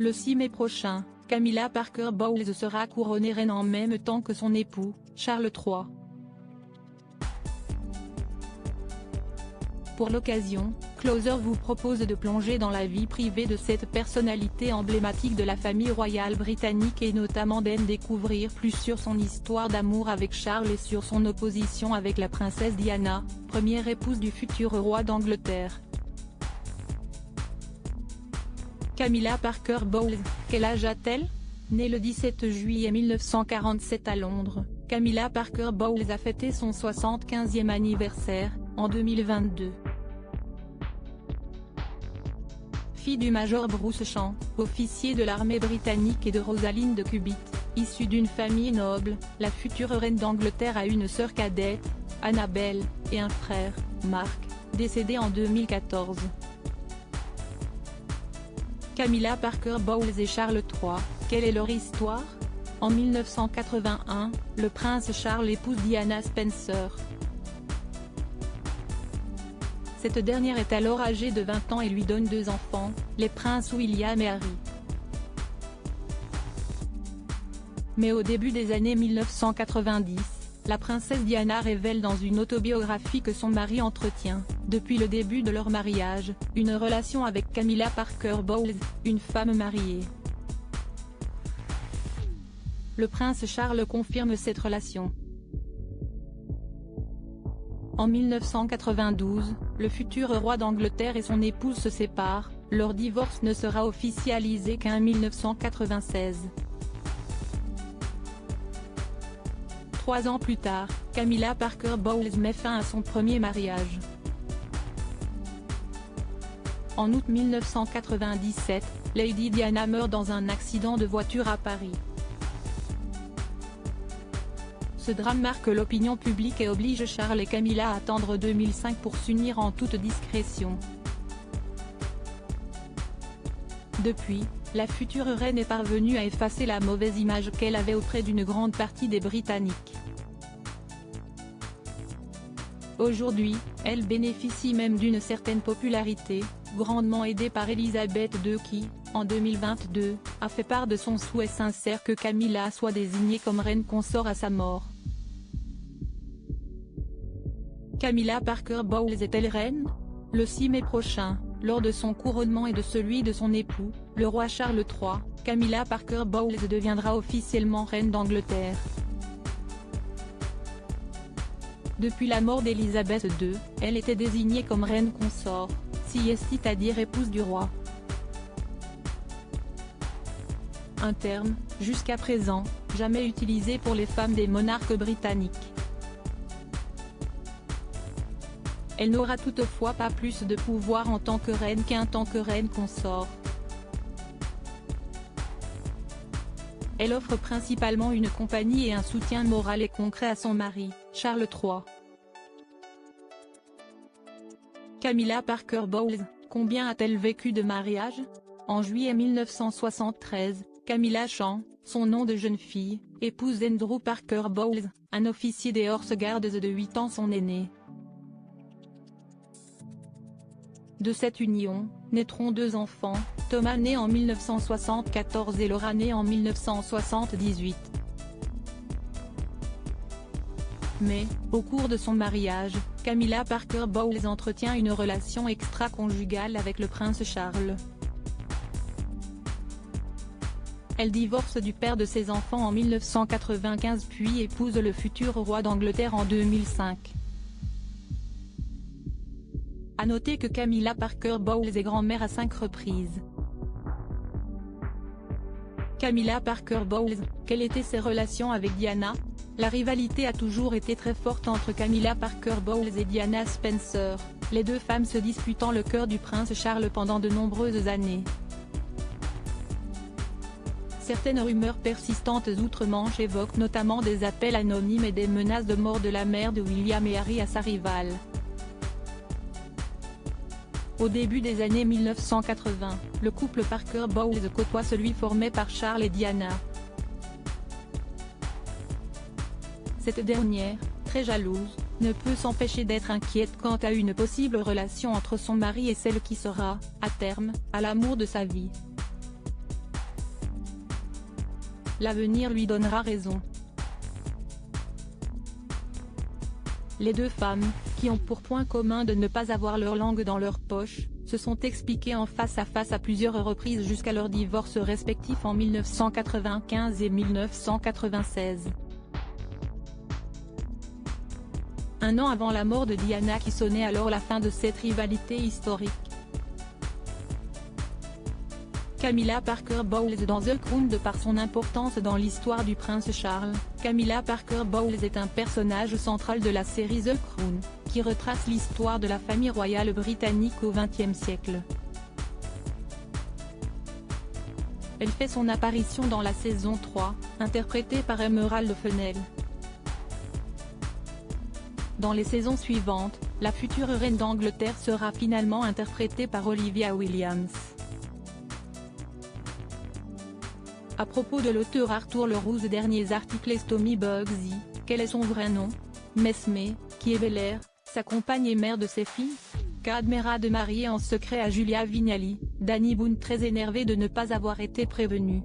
Le 6 mai prochain, Camilla Parker Bowles sera couronnée reine en même temps que son époux, Charles III. Pour l'occasion, Closer vous propose de plonger dans la vie privée de cette personnalité emblématique de la famille royale britannique et notamment d'en découvrir plus sur son histoire d'amour avec Charles et sur son opposition avec la princesse Diana, première épouse du futur roi d'Angleterre. Camilla Parker Bowles, quel âge a-t-elle? Née le 17 juillet 1947 à Londres, Camilla Parker Bowles a fêté son 75e anniversaire, en 2022. Fille du major Bruce Champ, officier de l'armée britannique et de Rosalind de Cubitt, issue d'une famille noble, la future reine d'Angleterre a une sœur cadette, Annabelle, et un frère, Mark, décédé en 2014. Camilla Parker Bowles et Charles III, quelle est leur histoire? En 1981, le prince Charles épouse Diana Spencer. Cette dernière est alors âgée de 20 ans et lui donne 2 enfants, les princes William et Harry. Mais au début des années 1990, la princesse Diana révèle dans une autobiographie que son mari entretient, depuis le début de leur mariage, une relation avec Camilla Parker Bowles, une femme mariée. Le prince Charles confirme cette relation. En 1992, le futur roi d'Angleterre et son épouse se séparent, leur divorce ne sera officialisé qu'en 1996. 3 ans plus tard, Camilla Parker Bowles met fin à son premier mariage. En août 1997, Lady Diana meurt dans un accident de voiture à Paris. Ce drame marque l'opinion publique et oblige Charles et Camilla à attendre 2005 pour s'unir en toute discrétion. Depuis, la future reine est parvenue à effacer la mauvaise image qu'elle avait auprès d'une grande partie des Britanniques. Aujourd'hui, elle bénéficie même d'une certaine popularité, grandement aidée par Elisabeth II qui, en 2022, a fait part de son souhait sincère que Camilla soit désignée comme reine consort à sa mort. Camilla Parker Bowles est-elle reine? Le 6 mai prochain, lors de son couronnement et de celui de son époux, le roi Charles III, Camilla Parker Bowles deviendra officiellement reine d'Angleterre. Depuis la mort d'Elisabeth II, elle était désignée comme reine consort, c'est-à-dire épouse du roi. Un terme, jusqu'à présent, jamais utilisé pour les femmes des monarques britanniques. Elle n'aura toutefois pas plus de pouvoir en tant que reine qu'en tant que reine consort. Elle offre principalement une compagnie et un soutien moral et concret à son mari, Charles III. Camilla Parker Bowles, combien a-t-elle vécu de mariage? En juillet 1973, Camilla Champ, son nom de jeune fille, épouse Andrew Parker Bowles, un officier des Horse Guards de 8 ans son aîné. De cette union, naîtront 2 enfants, Thomas né en 1974 et Laura née en 1978. Mais, au cours de son mariage, Camilla Parker Bowles entretient une relation extra-conjugale avec le prince Charles. Elle divorce du père de ses enfants en 1995 puis épouse le futur roi d'Angleterre en 2005. À noter que Camilla Parker Bowles est grand-mère à 5 reprises. Camilla Parker Bowles, quelles étaient ses relations avec Diana? La rivalité a toujours été très forte entre Camilla Parker Bowles et Diana Spencer, les 2 femmes se disputant le cœur du prince Charles pendant de nombreuses années. Certaines rumeurs persistantes outre-Manche évoquent notamment des appels anonymes et des menaces de mort de la mère de William et Harry à sa rivale. Au début des années 1980, le couple Parker Bowles côtoie celui formé par Charles et Diana. Cette dernière, très jalouse, ne peut s'empêcher d'être inquiète quant à une possible relation entre son mari et celle qui sera, à terme, à l'amour de sa vie. L'avenir lui donnera raison. Les deux femmes, qui ont pour point commun de ne pas avoir leur langue dans leur poche, se sont expliquées en face à plusieurs reprises jusqu'à leur divorce respectif en 1995 et 1996. Un an avant la mort de Diana qui sonnait alors la fin de cette rivalité historique. Camilla Parker Bowles dans The Crown. De par son importance dans l'histoire du prince Charles, Camilla Parker Bowles est un personnage central de la série The Crown, qui retrace l'histoire de la famille royale britannique au XXe siècle. Elle fait son apparition dans la saison 3, interprétée par Emerald Fennell. Dans les saisons suivantes, la future reine d'Angleterre sera finalement interprétée par Olivia Williams. À propos de l'auteur Arthur Leroux, derniers articles Tommy Bugsy, quel est son vrai nom? Mesme, qui est Bel-Air, sa compagne et mère de ses filles? Cadmerade mariée en secret à Julia Vignali, Danny Boone très énervé de ne pas avoir été prévenu.